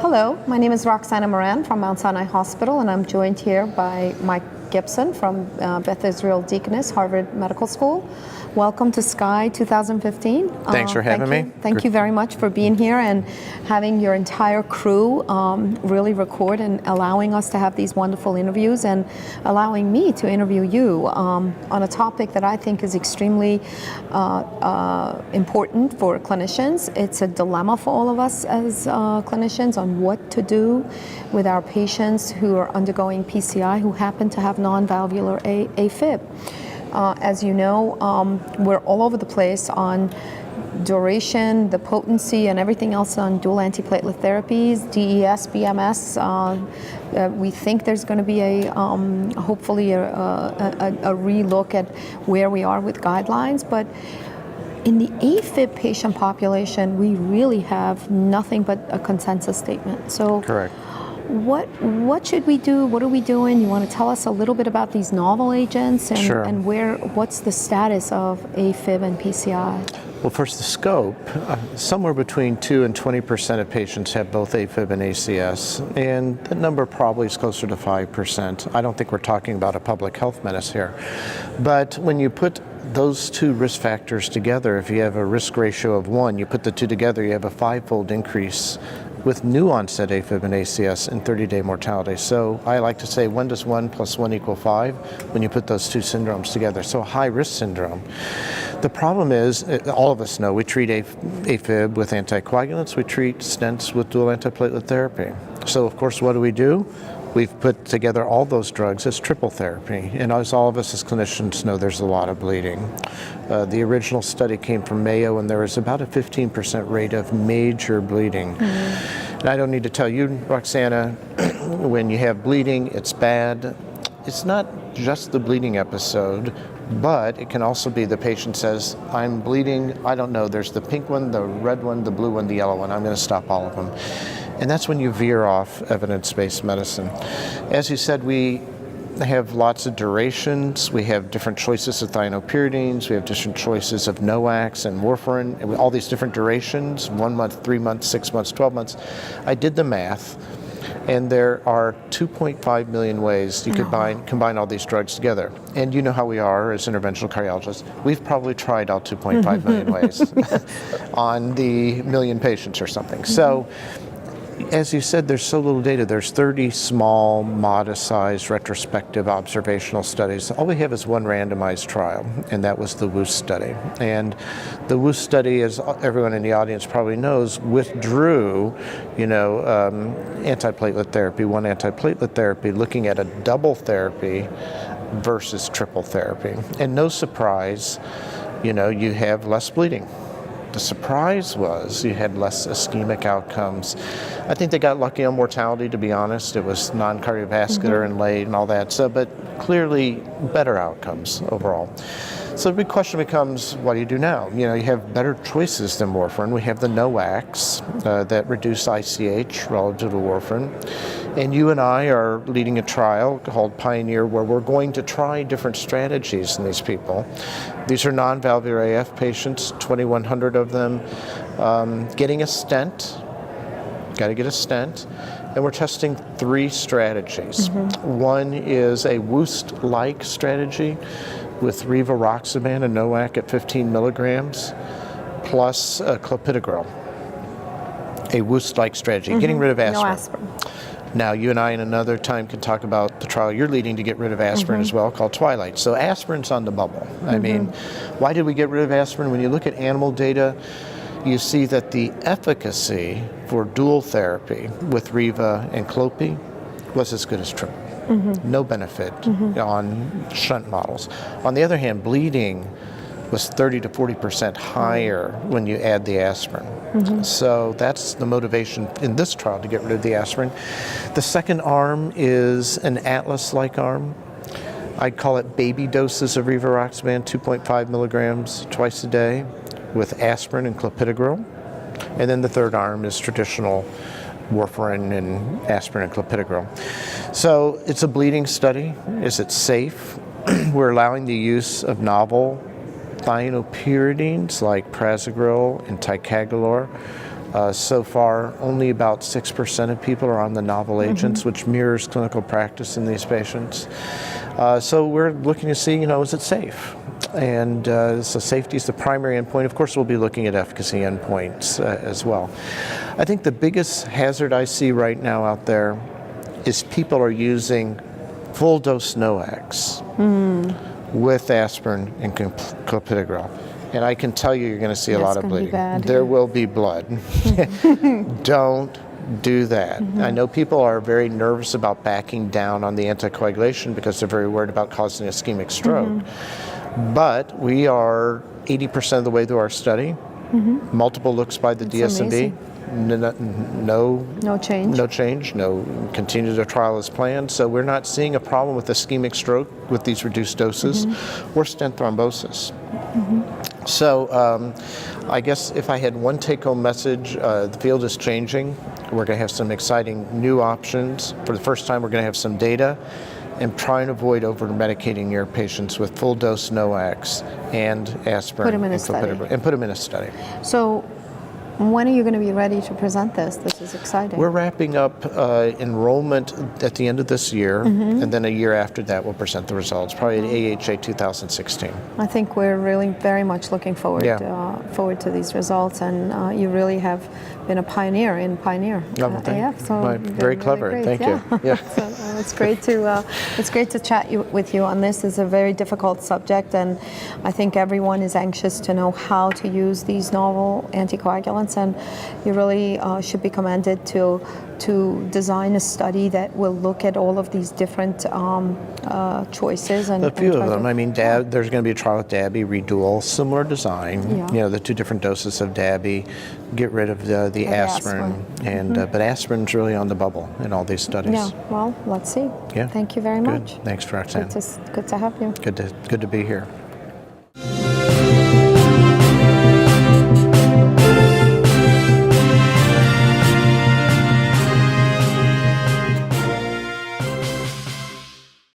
Hello, my name is Roxana Mehran from Mount Sinai Hospital, and I'm joined here by Mike Gibson from Beth Israel Deaconess, Harvard Medical School. Welcome to SCAI 2015. Thanks for having me. Thank you very much for being here and having your entire crew really record and allowing us to have these wonderful interviews and allowing me to interview you on a topic that I think is extremely important for clinicians. It's a dilemma for all of us as clinicians on what to do with our patients who are undergoing PCI who happen to have non-valvular AFib. As you know, we're all over the place on duration, the potency, and everything else on dual antiplatelet therapies, DES, BMS. We think there's going to be hopefully a relook at where we are with guidelines, but in the AFib patient population, we really have nothing but a consensus statement. So, correct. What should we do? What are we doing? You want to tell us a little bit about these novel agents and, sure. and what's the status of AFib and PCI? Well, first, the scope. Somewhere between 2 and 20% of patients have both AFib and ACS, and the number probably is closer to 5%. I don't think we're talking about a public health menace here. But when you put those two risk factors together, if you have a risk ratio of 1, you put the two together, you have a 5-fold increase with new onset AFib and ACS in 30-day mortality. So I like to say 1 does 1 plus 1 equal 5 when you put those two syndromes together. So a high risk syndrome. The problem is, all of us know, we treat AFib with anticoagulants, we treat stents with dual antiplatelet therapy. So of course, what do? We've put together all those drugs as triple therapy. And as all of us as clinicians know, there's a lot of bleeding. The original study came from Mayo, and there was about a 15% rate of major bleeding. Mm-hmm. And I don't need to tell you, Roxana, when you have bleeding, it's bad. It's not just the bleeding episode, but it can also be the patient says, I'm bleeding, I don't know, there's the pink one, the red one, the blue one, the yellow one, I'm going to stop all of them. And that's when you veer off evidence-based medicine. As you said, we have lots of durations. We have different choices of thienopyridines. We have different choices of NOACs and warfarin, and all these different durations, 1 month, 3 months, 6 months, 12 months. I did the math, and there are 2.5 million ways you could combine all these drugs together. And you know how we are as interventional cardiologists. We've probably tried all 2.5 million ways on the million patients or something. So, as you said, there's so little data. There's 30 small, modest-sized, retrospective observational studies. All we have is one randomized trial, and that was the WOOS study. And the WOOS study, as everyone in the audience probably knows, withdrew, antiplatelet therapy, one antiplatelet therapy, looking at a double therapy versus triple therapy. And no surprise, you have less bleeding. The surprise was you had less ischemic outcomes. I think they got lucky on mortality, to be honest. It was non-cardiovascular and late and all that. So, but clearly better outcomes overall. So the big question becomes, what do you do now? You have better choices than warfarin. We have the NOACs that reduce ICH relative to warfarin. And you and I are leading a trial called Pioneer where we're going to try different strategies in these people. These are non-valvular AF patients, 2,100 of them, getting a stent. Got to get a stent. And we're testing 3 strategies. Mm-hmm. One is a WOOS-like strategy with rivaroxaban, a NOAC at 15 milligrams, plus clopidogrel. A WOOS-like strategy, getting rid of aspirin. No aspirin. Now, you and I in another time can talk about the trial you're leading to get rid of aspirin as well, called Twilight. So aspirin's on the bubble. I mean, why did we get rid of aspirin? When you look at animal data, you see that the efficacy for dual therapy with Riva and Clopi was as good as triple. No benefit on shunt models. On the other hand, bleeding was 30 to 40% higher when you add the aspirin. So that's the motivation in this trial to get rid of the aspirin. The second arm is an Atlas-like arm. I'd call it baby doses of rivaroxaban, 2.5 milligrams twice a day with aspirin and clopidogrel. And then the third arm is traditional warfarin and aspirin and clopidogrel. So it's a bleeding study. Is it safe? We're allowing the use of novel thienopyridines like prasugrel and ticagrelor. So far, only about 6% of people are on the novel agents, which mirrors clinical practice in these patients. So we're looking to see, is it safe? And so safety is the primary endpoint. Of course, we'll be looking at efficacy endpoints as well. I think the biggest hazard I see right now out there is people are using full dose NOACs with aspirin and clopidogrel. And I can tell you're going to see a lot of bleeding. There will be blood. Don't do that. I know people are very nervous about backing down on the anticoagulation because they're very worried about causing ischemic stroke. But we are 80% of the way through our study. Multiple looks by the DSMB. No change. Continue the trial as planned. So we're not seeing a problem with ischemic stroke with these reduced doses or stent thrombosis. So I guess if I had one take-home message, the field is changing. We're going to have some exciting new options. For the first time, we're going to have some data, and try and avoid over-medicating your patients with full-dose NOACs and aspirin and put them in a study. So when are you going to be ready to present this? This is exciting. We're wrapping up enrollment at the end of this year, and then a year after that we'll present the results, probably at AHA 2016. I think we're really very much looking forward to these results, and you really have been a pioneer in AF. So very clever. Really thank you. Yeah. So it's great to chat with you on this. It's a very difficult subject, and I think everyone is anxious to know how to use these novel anticoagulants. And you really should be commended to design a study that will look at all of these different choices. And a few of them. I mean, there's going to be a trial with DABI, redual, similar design. The two different doses of DABI, get rid of the aspirin, and but aspirin's really on the bubble in all these studies. Yeah. Well, let's see. Yeah. Thank you very much. Thanks, Roxana. Good to have you. Good to be here.